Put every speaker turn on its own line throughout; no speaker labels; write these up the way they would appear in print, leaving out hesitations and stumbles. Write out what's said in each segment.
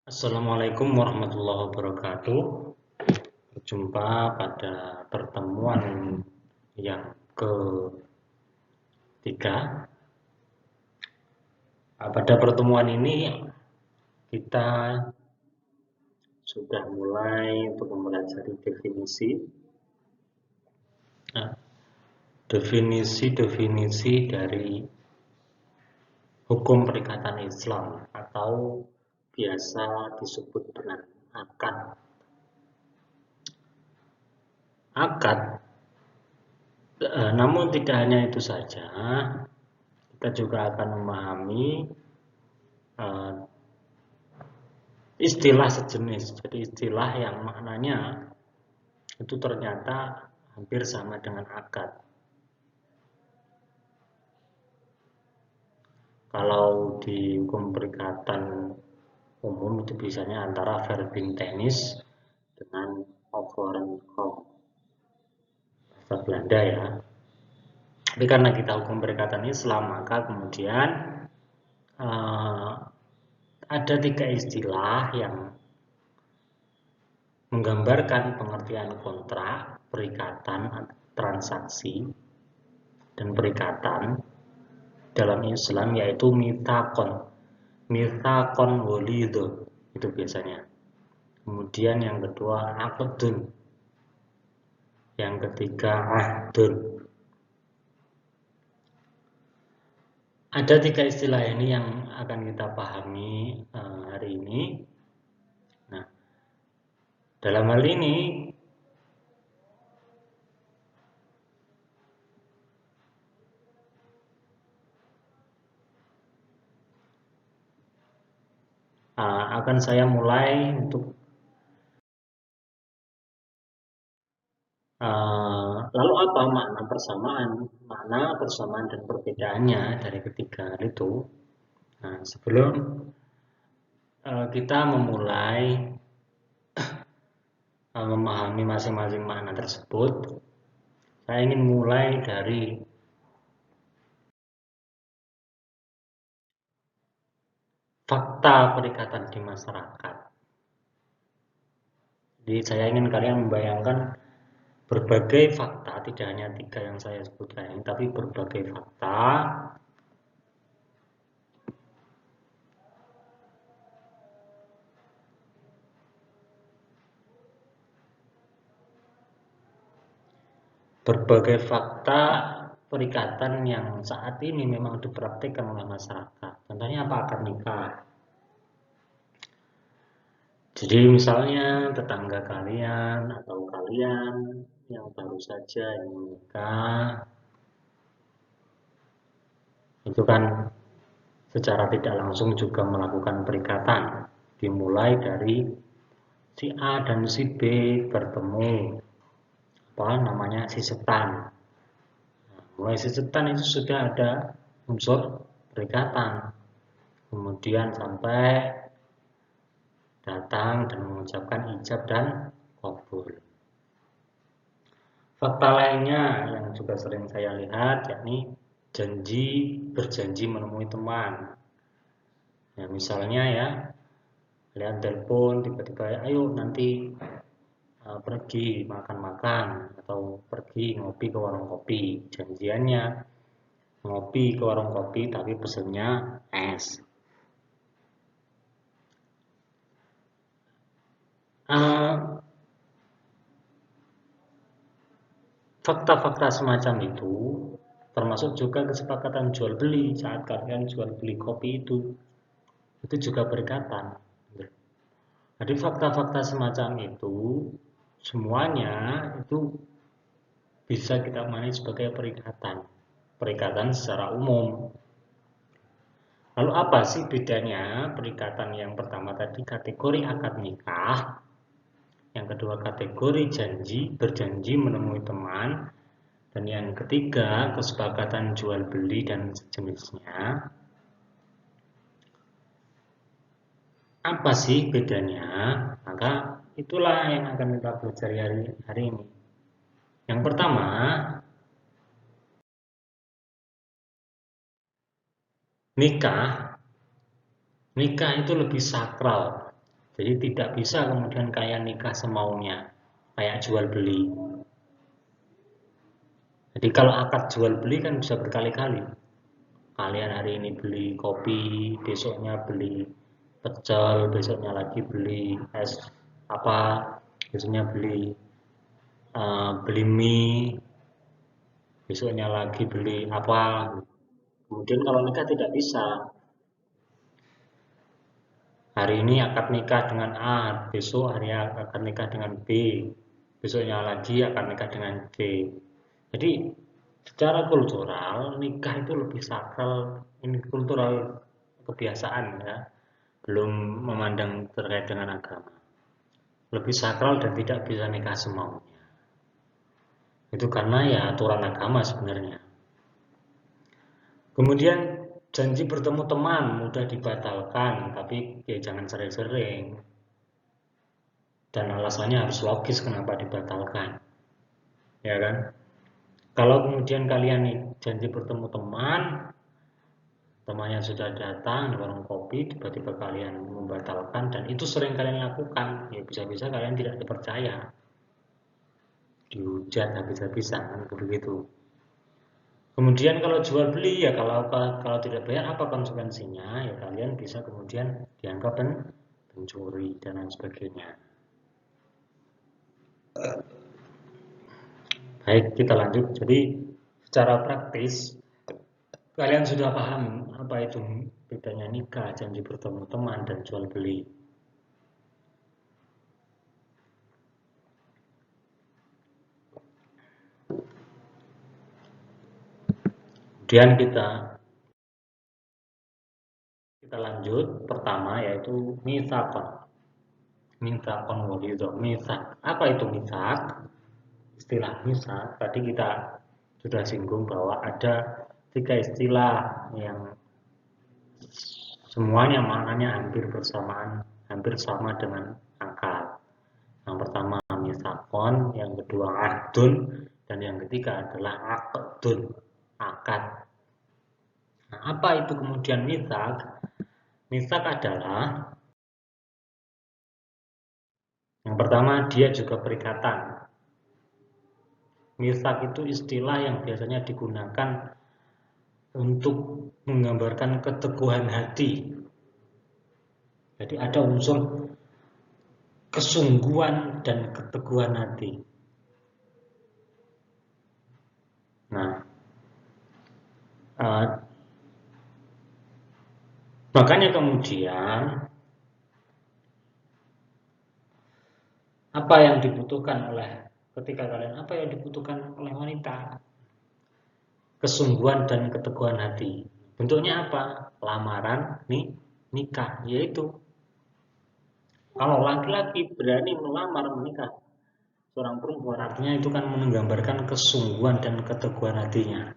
Assalamualaikum warahmatullahi wabarakatuh. Berjumpa pada pertemuan yang ketiga. Pada pertemuan ini kita sudah mulai untuk mempelajari definisi, definisi dari hukum perikatan Islam atau biasa disebut dengan akad. Akad, namun tidak hanya itu saja, kita juga akan memahami istilah sejenis. Jadi istilah yang maknanya itu ternyata hampir sama dengan akad. Kalau di hukum perikatan umum itu biasanya antara verbing tenis dengan overeenkomst, bahasa Belanda ya. Tapi karena kita hukum perikatan Islam, maka kemudian ada tiga istilah yang menggambarkan pengertian kontrak, perikatan, transaksi, dan perikatan dalam Islam, yaitu mitsaqon walidho itu biasanya. Kemudian yang kedua aqdun, yang ketiga ahdun. Ada tiga istilah ini yang akan kita pahami hari ini. Nah, dalam hal ini akan saya mulai untuk lalu apa makna persamaan dan perbedaannya dari ketiga hal itu. Nah, sebelum kita memulai memahami masing-masing makna tersebut, saya ingin mulai dari fakta perikatan di masyarakat. Jadi saya ingin kalian membayangkan berbagai fakta, tidak hanya tiga yang saya sebutkan ini, tapi berbagai fakta perikatan yang saat ini memang dipraktikkan oleh masyarakat. Contohnya apa? Akad nikah. Jadi misalnya tetangga kalian atau kalian yang baru saja yang menikah, itu kan secara tidak langsung juga melakukan perikatan. Dimulai dari si A dan si B bertemu, namanya sisetan. Mulai sisetan itu sudah ada unsur perikatan. Kemudian sampai datang dan mengucapkan ijab dan qabul. Fakta lainnya yang juga sering saya lihat yakni berjanji menemui teman. Ya, misalnya ya, kalian telepon tiba-tiba, ayo nanti pergi makan-makan atau pergi ngopi ke warung kopi. Janjiannya ngopi ke warung kopi tapi pesennya es. Fakta-fakta semacam itu termasuk juga kesepakatan jual beli. Saat kalian jual beli kopi itu juga berikatan. Jadi fakta-fakta semacam itu semuanya itu bisa kita maknai sebagai perikatan secara umum. Lalu apa sih bedanya perikatan yang pertama tadi kategori akad nikah, yang kedua kategori berjanji menemui teman, dan yang ketiga kesepakatan jual beli dan sejenisnya. Apa sih bedanya? Maka itulah yang akan kita pelajari hari ini. Yang pertama, nikah itu lebih sakral Jadi tidak bisa kemudian kalian nikah semaunya, kayak jual beli. Jadi kalau akad jual beli kan bisa berkali-kali. Kalian hari ini beli kopi, besoknya beli pecel, besoknya lagi beli es apa, besoknya beli mie, besoknya lagi beli apa. Kemudian kalau nikah tidak bisa. Hari ini akad nikah dengan A, besok hari akad nikah dengan B, besoknya lagi akad nikah dengan C. Jadi secara kultural nikah itu lebih sakral, ini kultural kebiasaan ya, belum memandang terkait dengan agama. Lebih sakral dan tidak bisa nikah semaunya. Itu karena ya aturan agama sebenarnya. Kemudian janji bertemu teman mudah dibatalkan, tapi ya jangan sering-sering. Dan alasannya harus logis kenapa dibatalkan. Ya kan? Kalau kemudian kalian nih janji bertemu teman, temannya sudah datang di warung kopi, tiba-tiba kalian membatalkan dan itu sering kalian lakukan, ya bisa-bisa kalian tidak dipercaya, dihujat habis-habisan kan begitu. Kemudian kalau jual beli ya kalau tidak bayar apa konsekuensinya? Ya kalian bisa kemudian dianggap pencuri dan lain sebagainya. Baik, kita lanjut. Jadi secara praktis kalian sudah paham apa itu bedanya nikah, janji bertemu teman, dan jual beli. Kemudian kita lanjut. Pertama yaitu mitsaqon. Mitsaqon walidho. Mitsak. Apa itu mitsak? Istilah mitsak tadi kita sudah singgung bahwa ada 3 istilah yang semuanya maknanya hampir bersamaan, hampir sama dengan akad. Yang pertama mitsaqon, yang kedua ahdun, dan yang ketiga adalah aqdun, akad. Nah, apa itu kemudian mitsak? Mitsak adalah yang pertama dia juga perikatan. Mitsak itu istilah yang biasanya digunakan untuk menggambarkan keteguhan hati. Jadi ada unsur kesungguhan dan keteguhan hati. Nah, makanya kemudian apa yang dibutuhkan apa yang dibutuhkan oleh wanita? Kesungguhan dan keteguhan hati. Bentuknya apa? Lamaran, nikah, yaitu kalau laki-laki berani melamar menikah seorang perempuan, artinya itu kan menggambarkan kesungguhan dan keteguhan hatinya.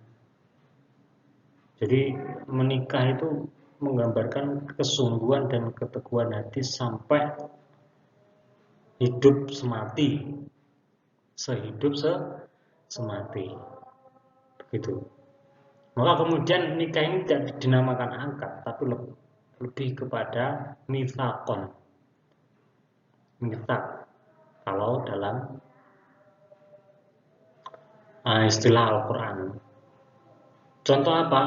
Jadi menikah itu menggambarkan kesungguhan dan keteguhan hati sampai hidup semati, sehidup semati, begitu. Maka kemudian nikah ini tidak dinamakan akad, tapi lebih kepada mitsaqon, mitsak. Kalau dalam istilah Al-Quran. Contoh apa?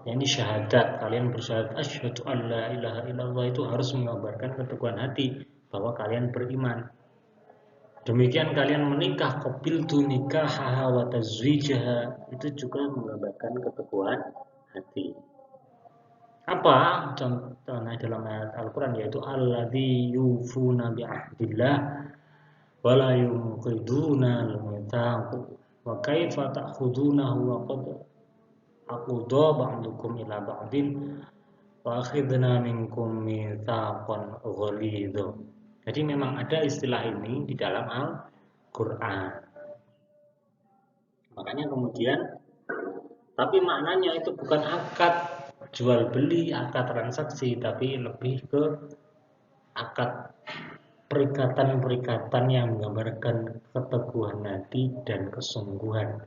Ya, ini syahadat. Kalian bersyahadat asyhadu an la ilaha illallah, itu harus menggambarkan keteguhan hati bahwa kalian beriman. Demikian kalian menikah, qabiltu nikahaha wa tazwijaha, itu juga menggambarkan keteguhan hati. Apa contohnya dalam ayat Al-Quran? Yaitu alladzi yufuna bi'ahdillah wa la yunqiduna al-mitsaq wa kaifa ta'khudunahu wa qad aqudha ba'dukum ila ba'din wa akhidna minkum mitsaqan ghalidha. Jadi memang ada istilah ini di dalam Al-Quran. Makanya kemudian, tapi maknanya itu bukan akad jual beli, akad transaksi, tapi lebih ke akad perikatan-perikatan yang menggambarkan keteguhan hati dan kesungguhan.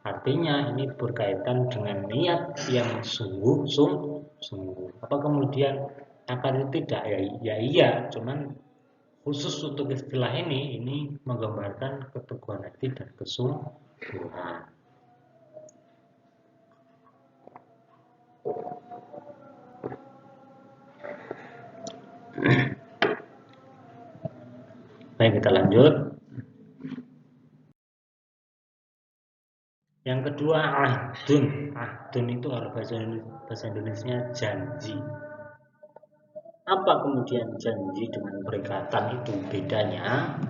Artinya ini berkaitan dengan niat yang sungguh. Apa kemudian akad itu tidak? Ya iya, cuman khusus untuk istilah ini menggambarkan keteguhan hati dan kesungguhan. Baik, kita lanjut. Yang kedua, ahdun. Ahdun itu harus bahasa Indonesia janji. Apa kemudian janji dengan perikatan itu bedanya?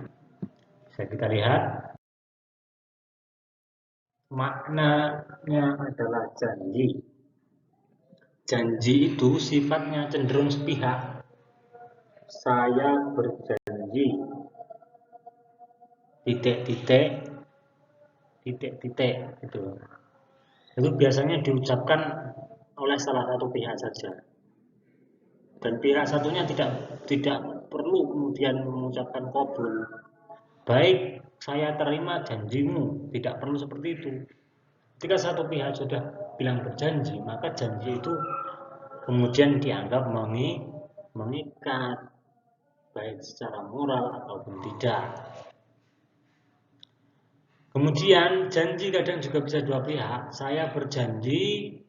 Bisa kita lihat. Maknanya adalah janji. Janji itu sifatnya cenderung sepihak. Saya berjanji. Titik-titik itu. Itu biasanya diucapkan oleh salah satu pihak saja. Dan pihak satunya tidak perlu kemudian mengucapkan qabul. Baik, saya terima janjimu, tidak perlu seperti itu. Ketika satu pihak sudah bilang berjanji, maka janji itu kemudian dianggap mengikat, baik secara moral ataupun tidak. Kemudian janji kadang juga bisa dua pihak. Saya berjanji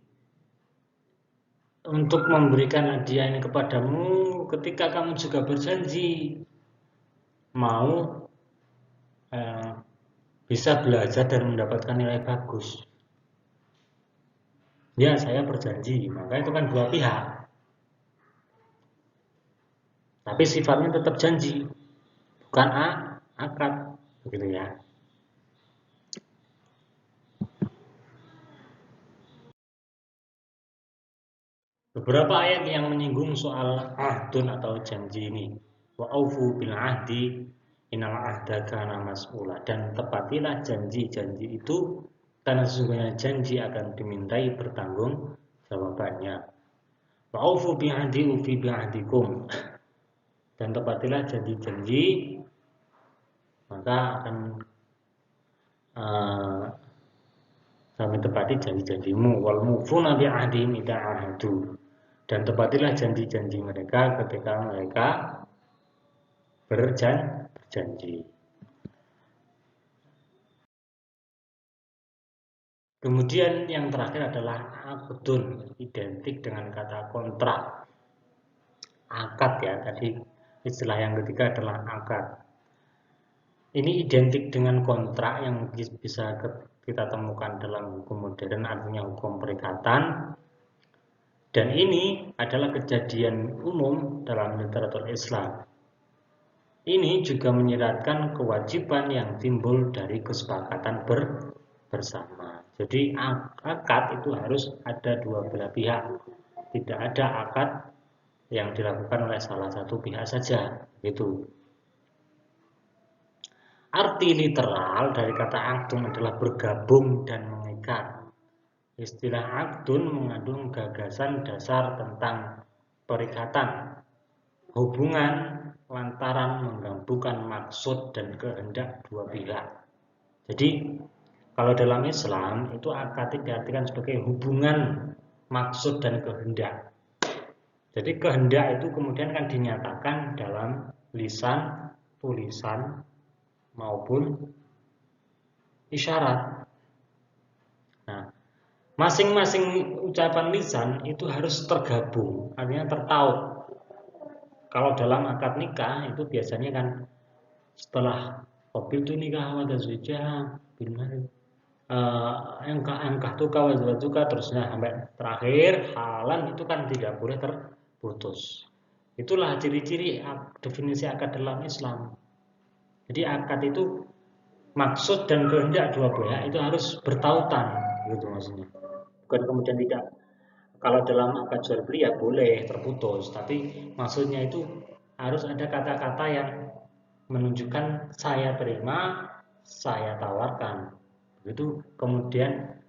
untuk memberikan hadiah ini kepadamu ketika kamu juga berjanji mau bisa belajar dan mendapatkan nilai bagus. Ya, saya berjanji, maka itu kan dua pihak. Tapi sifatnya tetap janji, bukan akad, begitu ya. Beberapa ayat yang menyinggung soal ahdun atau janji ini. Wa aufu bil ahdi innal ahda kana mas'ula, dan tepatilah janji-janji itu karena sesungguhnya janji akan dimintai bertanggung jawabannya. Wa aufu bi ahdi ufi bi ahdikum, dan tepatilah janji-janji maka akan kami tepati janji-janjimu. Wal mufuna bi ahdihim idza ahadu, dan tepatilah janji-janji mereka ketika mereka berjanji. Kemudian yang terakhir adalah aqdun, identik dengan kata kontrak. Akad ya, tadi istilah yang ketiga adalah akad. Ini identik dengan kontrak yang bisa kita temukan dalam hukum modern, artinya hukum perikatan. Dan ini adalah kejadian umum dalam literatur Islam. Ini juga menyiratkan kewajiban yang timbul dari kesepakatan bersama. Jadi akad itu harus ada dua belah pihak. Tidak ada akad yang dilakukan oleh salah satu pihak saja. Gitu. Arti literal dari kata aqdun adalah bergabung dan mengikat. Istilah aqdun mengandung gagasan dasar tentang perikatan, hubungan lantaran menggabungkan maksud dan kehendak dua pihak. Jadi, kalau dalam Islam itu akad diartikan sebagai hubungan maksud dan kehendak. Jadi kehendak itu kemudian kan dinyatakan dalam lisan, tulisan, maupun isyarat. Nah, masing-masing ucapan lisan itu harus tergabung, artinya tertaut. Kalau dalam akad nikah itu biasanya kan setelah qabiltu nikah wa tazwijah bil mahar, angkah tuka wa zawjuka, terusnya sampai terakhir halan, itu kan tidak boleh terputus. Itulah ciri-ciri definisi akad dalam Islam. Jadi akad itu maksud dan kehendak dua pihak itu harus bertautan, gitu maksudnya. Bukan kemudian tidak. Kalau dalam akad jual beli ya boleh terputus, tapi maksudnya itu harus ada kata-kata yang menunjukkan saya terima, saya tawarkan. Begitu. Kemudian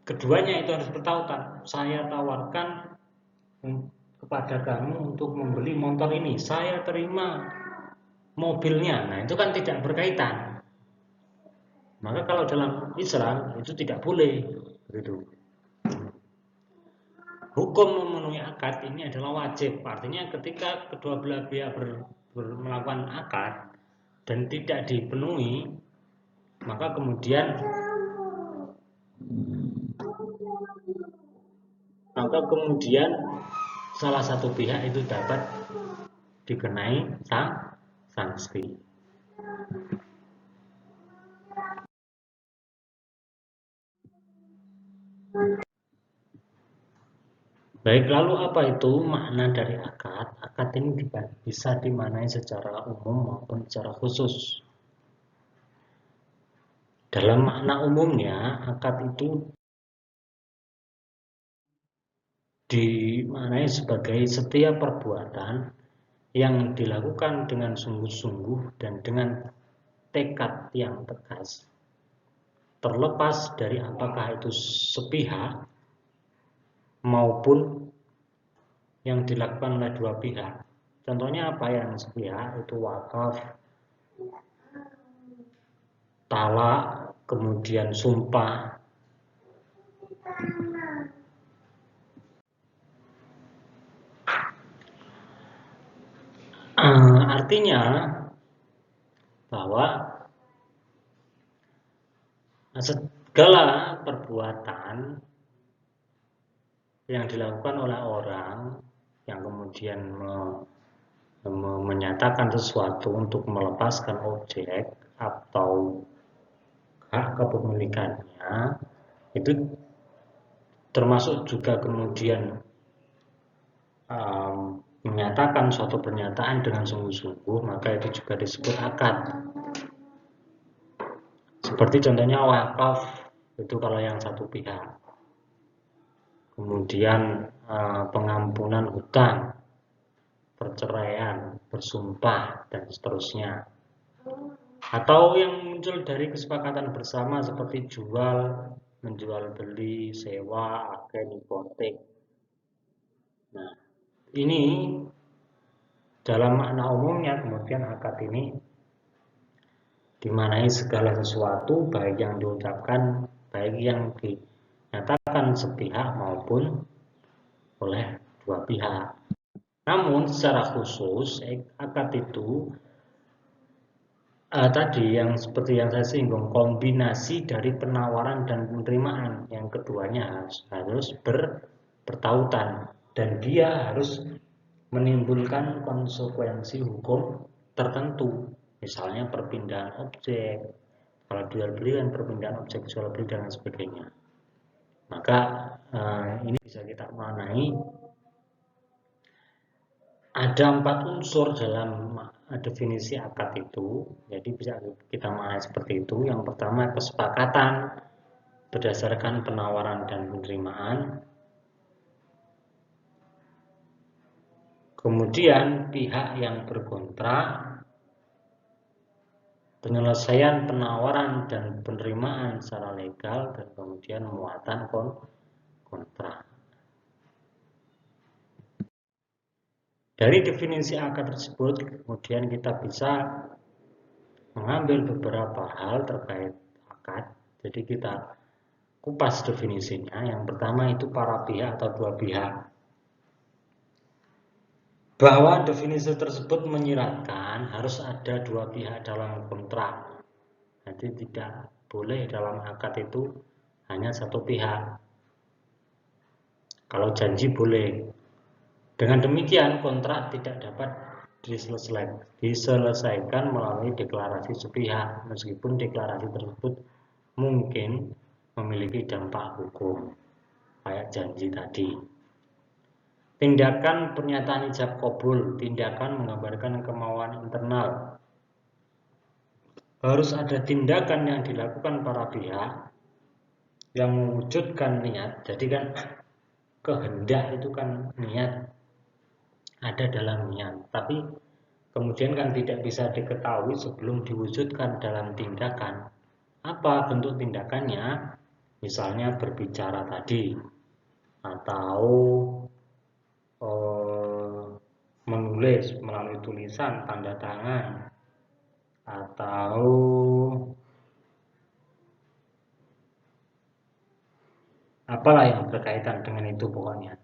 keduanya itu harus bertautan. Saya tawarkan kepada kamu untuk membeli motor ini, saya terima mobilnya. Nah, itu kan tidak berkaitan. Maka kalau dalam Islam itu tidak boleh, begitu. Hukum memenuhi akad ini adalah wajib. Artinya ketika kedua belah pihak melakukan akad dan tidak dipenuhi, maka kemudian salah satu pihak itu dapat dikenai sanksi. Baik, lalu apa itu makna dari akad? Akad ini bisa dimaknai secara umum maupun secara khusus. Dalam makna umumnya, akad itu dimaknai sebagai setiap perbuatan yang dilakukan dengan sungguh-sungguh dan dengan tekad yang tegas, terlepas dari apakah itu sepihak maupun yang dilakukan oleh dua pihak. Contohnya apa yang sepihak? Itu wakaf, talak, kemudian sumpah. Artinya bahwa segala perbuatan yang dilakukan oleh orang yang kemudian menyatakan sesuatu untuk melepaskan objek atau hak kepemilikannya, itu termasuk juga kemudian menyatakan suatu pernyataan dengan sungguh-sungguh, maka itu juga disebut akad. Seperti contohnya wakaf, itu kalau yang satu pihak. Kemudian pengampunan hutang, perceraian, bersumpah, dan seterusnya. Atau yang muncul dari kesepakatan bersama seperti menjual beli, sewa, agen, hipotek. Nah, ini dalam makna umumnya kemudian akad ini dimaknai segala sesuatu baik yang diucapkan, baik yang dinyatakan sepihak maupun oleh dua pihak. Namun secara khusus akad itu tadi yang seperti yang saya singgung, kombinasi dari penawaran dan penerimaan, yang keduanya harus bertautan dan dia harus menimbulkan konsekuensi hukum tertentu, misalnya perpindahan objek, kalau jual beli kan perpindahan objek jual beli dan sebagainya. Maka ini bisa kita maknai ada 4 unsur dalam definisi akad itu, jadi bisa kita maknai seperti itu. Yang pertama kesepakatan berdasarkan penawaran dan penerimaan. Kemudian pihak yang berkontrak, penyelesaian penawaran dan penerimaan secara legal, dan kemudian muatan kontrak. Dari definisi akad tersebut kemudian kita bisa mengambil beberapa hal terkait akad. Jadi kita kupas definisinya. Yang pertama itu para pihak atau dua pihak. Bahwa definisi tersebut menyiratkan harus ada dua pihak dalam kontrak. Jadi tidak boleh dalam akad itu hanya satu pihak. Kalau janji boleh. Dengan demikian kontrak tidak dapat diselesaikan melalui deklarasi sepihak, meskipun deklarasi tersebut mungkin memiliki dampak hukum, kayak janji tadi. Tindakan pernyataan ijab kabul, tindakan menggambarkan kemauan internal. Harus ada tindakan yang dilakukan para pihak yang mewujudkan niat. Jadi kan kehendak itu kan niat, ada dalam niat. Tapi kemudian kan tidak bisa diketahui sebelum diwujudkan dalam tindakan. Apa bentuk tindakannya? Misalnya berbicara tadi, atau menulis melalui tulisan, tanda tangan, atau apalah yang berkaitan dengan itu pokoknya.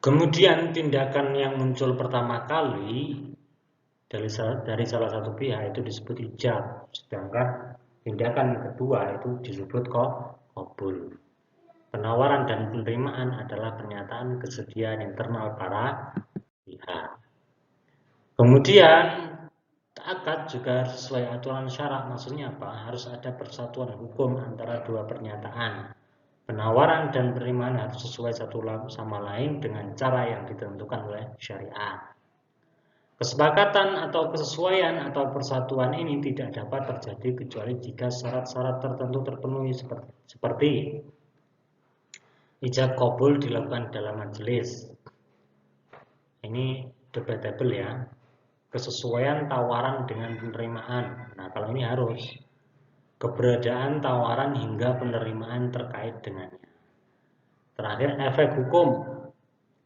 Kemudian tindakan yang muncul pertama kali dari salah satu pihak itu disebut ijab, sedangkan tindakan kedua itu disebut qabul. Penawaran dan penerimaan adalah pernyataan kesediaan internal para pihak. Kemudian akad juga sesuai aturan syarak, maksudnya apa? Harus ada persatuan hukum antara dua pernyataan. Penawaran dan penerimaan harus sesuai satu sama lain dengan cara yang ditentukan oleh syariat. Kesepakatan atau kesesuaian atau persatuan ini tidak dapat terjadi kecuali jika syarat-syarat tertentu terpenuhi seperti ijab qabul dilakukan dalam majelis. Ini debatable ya. Kesesuaian tawaran dengan penerimaan. Nah, kalau ini harus keberadaan tawaran hingga penerimaan terkait dengannya. Terakhir, efek hukum.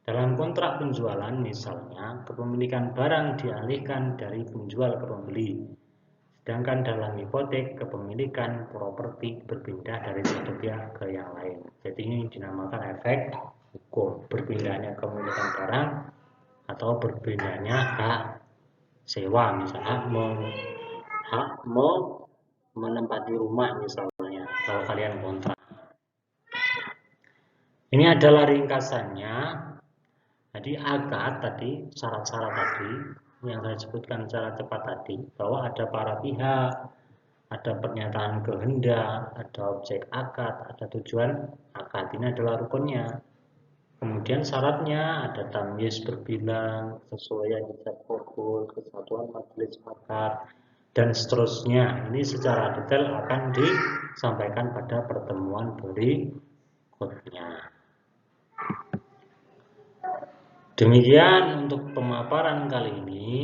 Dalam kontrak penjualan misalnya, kepemilikan barang dialihkan dari penjual ke pembeli. Sedangkan dalam hipotek, kepemilikan properti berpindah dari satu pihak ke yang lain. Jadi ini dinamakan efek hukum. Berpindahnya kepemilikan barang atau berpindahnya hak sewa, misalnya hak mau menempati rumah misalnya, kalau kalian kontrak. Ini adalah ringkasannya. Jadi akad tadi, syarat-syarat tadi yang saya sebutkan secara cepat tadi, bahwa ada para pihak, ada pernyataan kehendak, ada objek akad, ada tujuan akad. Ini adalah rukunnya. Kemudian syaratnya ada tamyiz berbilang, kesesuaian ijab qabul, kesatuan majelis akad, dan seterusnya. Ini secara detail akan disampaikan pada pertemuan berikutnya. Demikian untuk pemaparan kali ini.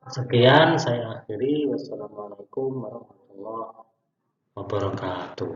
Sekian saya akhiri. Wassalamualaikum warahmatullahi wabarakatuh.